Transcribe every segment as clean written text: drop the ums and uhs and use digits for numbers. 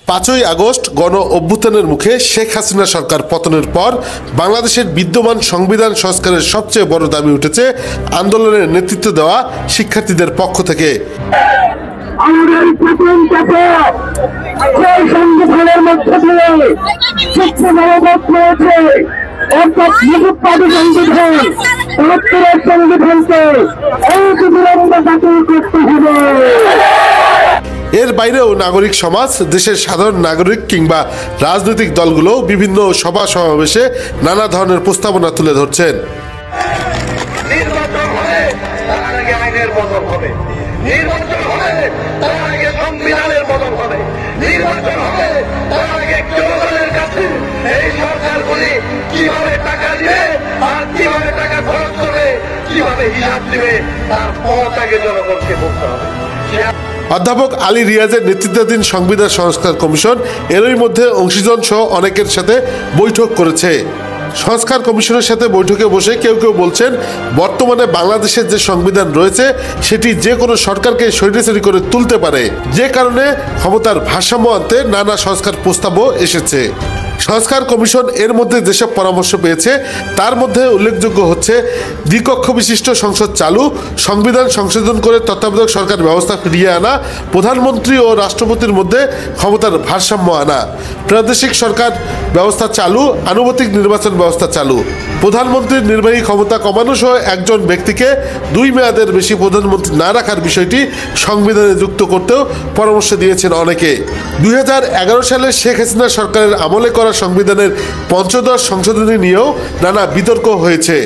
5ই August গণ অভ্যুত্থানের মুখে শেখ হাসিনা সরকার পতনের পর বাংলাদেশের বিদ্যমান সংবিধান সংস্কারের সবচেয়ে বড় দাবি উঠেছে আন্দোলনের নেতৃত্ব দেওয়া শিক্ষার্থীদের পক্ষ থেকে। আমাদের প্রথম দফা সেই সংবিধানের মধ্যে দিয়ে শিক্ষা নববোধ রয়েছে, অর্থাৎ নিযুক্তবাদী সংবিধান, ৭৫-এর সংবিধানকে অবিলম্বে বাতিল করতে হবে। এর বাইরেও নাগরিক সমাজ, দেশের সাধারণ নাগরিক কিংবা রাজনৈতিক দলগুলো বিভিন্ন সভা সমাবেশে নানা ধরনের প্রস্তাবনা তুলে ধরছেন। নির্বাচন হলে তার আগে আইনের বদল হবে, নির্বাচন হলে তার আগে সংবিধানের বদল হবে, নির্বাচন হলে তার আগে জনগণের কাছে এই সরকারগুলি কিভাবে টাকা দিবে আর কিভাবে টাকা খরচ করবে, কিভাবে হিসাব দিবে, তার পথ আগে জনগণকে বলতে হবে। অধ্যাপক আলী রিয়াজের নেতৃত্বাধীন সংবিধান সংস্কার কমিশন এরই মধ্যে অংশীজন সহ অনেকের সাথে বৈঠক করেছে। সংস্কার কমিশনের সাথে বৈঠকে বসে কেউ কেউ বলছেন, বর্তমানে বাংলাদেশের যে সংবিধান রয়েছে সেটি যে কোনো সরকারকে স্বৈরাচারী করে তুলতে পারে, যে কারণে ক্ষমতার ভারসাম্য আনতে নানা সংস্কার প্রস্তাবও এসেছে। সংস্কার কমিশন এর মধ্যে যেসব পরামর্শ পেয়েছে তার মধ্যে উল্লেখযোগ্য হচ্ছে দ্বিকক্ষ বিশিষ্ট সংসদ চালু, সংবিধান সংশোধন করে তত্ত্বাবধায়ক সরকার ব্যবস্থা ফিরিয়ে আনা, প্রধানমন্ত্রী ও রাষ্ট্রপতির মধ্যে ক্ষমতার ভারসাম্য আনা, প্রাদেশিক সরকার ব্যবস্থা চালু, আনুপাতিক নির্বাচন ব্যবস্থা চালু, প্রধানমন্ত্রীর নির্বাহী ক্ষমতা কমানো সহ একজন ব্যক্তিকে 2 মেয়াদের বেশি প্রধানমন্ত্রী না রাখার বিষয়টি সংবিধানে যুক্ত করতেও পরামর্শ দিয়েছেন অনেকে। 2011 সালে শেখ হাসিনা সরকারের আমলে করা সংবিধানের ৫ম সংশোধনী নিয়েও নানা বিতর্ক হয়েছে।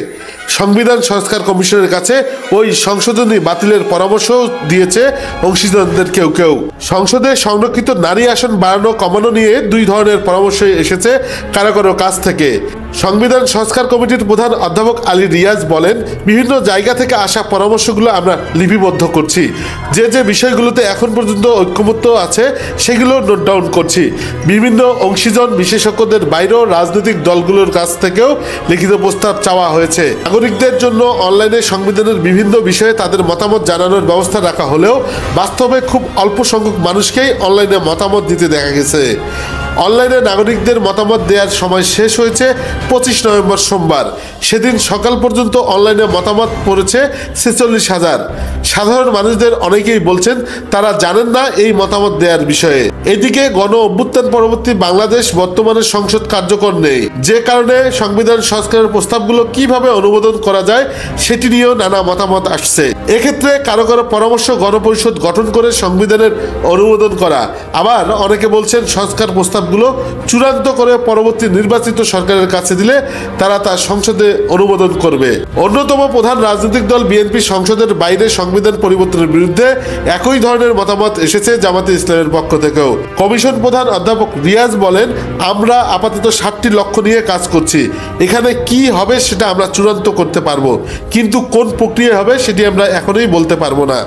সংবিধান সংস্কার কমিশনের কাছে ওই সংশোধনী বাতিলের পরামর্শ দিয়েছে অংশীদারদের কেউ কেউ। সংসদে সংরক্ষিত নারী আসন বাড়ানো কমানো নিয়ে 2 ধরনের পরামর্শ এসেছে কারো কারো কাছ থেকে। সংবিধান সংস্কার কমিটির প্রধান অধ্যাপক আলী রিয়াজ বলেন, বিভিন্ন জায়গা থেকে আসা পরামর্শগুলো আমরা লিপিবদ্ধ করছি, যে যে বিষয়গুলোতে এখন পর্যন্ত ঐক্যমত্য আছে সেগুলো নোট ডাউন করছি। বিভিন্ন অংশীজন বিশেষজ্ঞদের বাইরেও রাজনৈতিক দলগুলোর কাছ থেকেও লিখিত প্রস্তাব চাওয়া হয়েছে। নাগরিকদের জন্য অনলাইনে সংবিধানের বিভিন্ন বিষয়ে তাদের মতামত জানানোর ব্যবস্থা রাখা হলেও বাস্তবে খুব অল্প সংখ্যক মানুষকেই অনলাইনে মতামত দিতে দেখা গেছে। অনলাইনে নাগরিকদের মতামত দেওয়ার সময় শেষ হয়েছে 25 নভেম্বর সোমবার। সেদিন সকাল পর্যন্ত অনলাইনে মতামত পড়েছে 46,000। সাধারণ মানুষদের অনেকেই বলছেন তারা জানেন না এই মতামত দেওয়ার বিষয়ে। এদিকে গণ অভ্যুত্থান পরবর্তী বাংলাদেশ বর্তমানে সংসদ কার্যকর নেই, যে কারণে সংবিধান সংস্কারের প্রস্তাবগুলো কিভাবে অনুমোদন করা যায় সেটি নিয়েও নানা মতামত আসছে। এক্ষেত্রে কারো কারো পরামর্শ গণপরিষদ গঠন করে সংবিধানের অনুমোদন করা, আবার অনেকে বলছেন সংস্কার প্রস্তাবগুলো চূড়ান্ত করে পরবর্তী নির্বাচিত সরকারের কাছে দিলে তারা তা সংসদে অনুমোদন করবে। অন্যতম প্রধান রাজনৈতিক দল বিএনপি সংসদের বাইরে সংবিধান পরিবর্তনের বিরুদ্ধে একই ধরনের মতামত এসেছে জামাতে ইসলামের পক্ষ থেকেও। কমিশন প্রধান অধ্যাপক রিয়াজ বলেন, আমরা আপাতত 7টি লক্ষ্য নিয়ে কাজ করছি, এখানে কি হবে সেটা আমরা চূড়ান্ত করতে পারবো, কিন্তু কোন প্রক্রিয়া হবে সেটি আমরা এখনই বলতে পারবো না।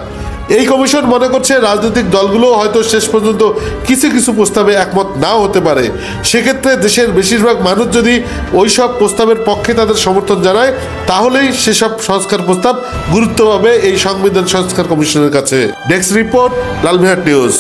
এই কমিশন মনে করছে রাজনৈতিক দলগুলো হয়তো শেষ পর্যন্ত কিছু কিছু প্রস্তাবে একমত নাও হতে পারে। সেক্ষেত্রে দেশের বেশিরভাগ মানুষ যদি ওইসব প্রস্তাবের পক্ষে তাদের সমর্থন জানায়, তাহলেই সেসব সংস্কার প্রস্তাব গুরুত্ব পাবে এই সংবিধান সংস্কার কমিশনের কাছে। ডেস্ক রিপোর্ট, লালমিহাট নিউজ।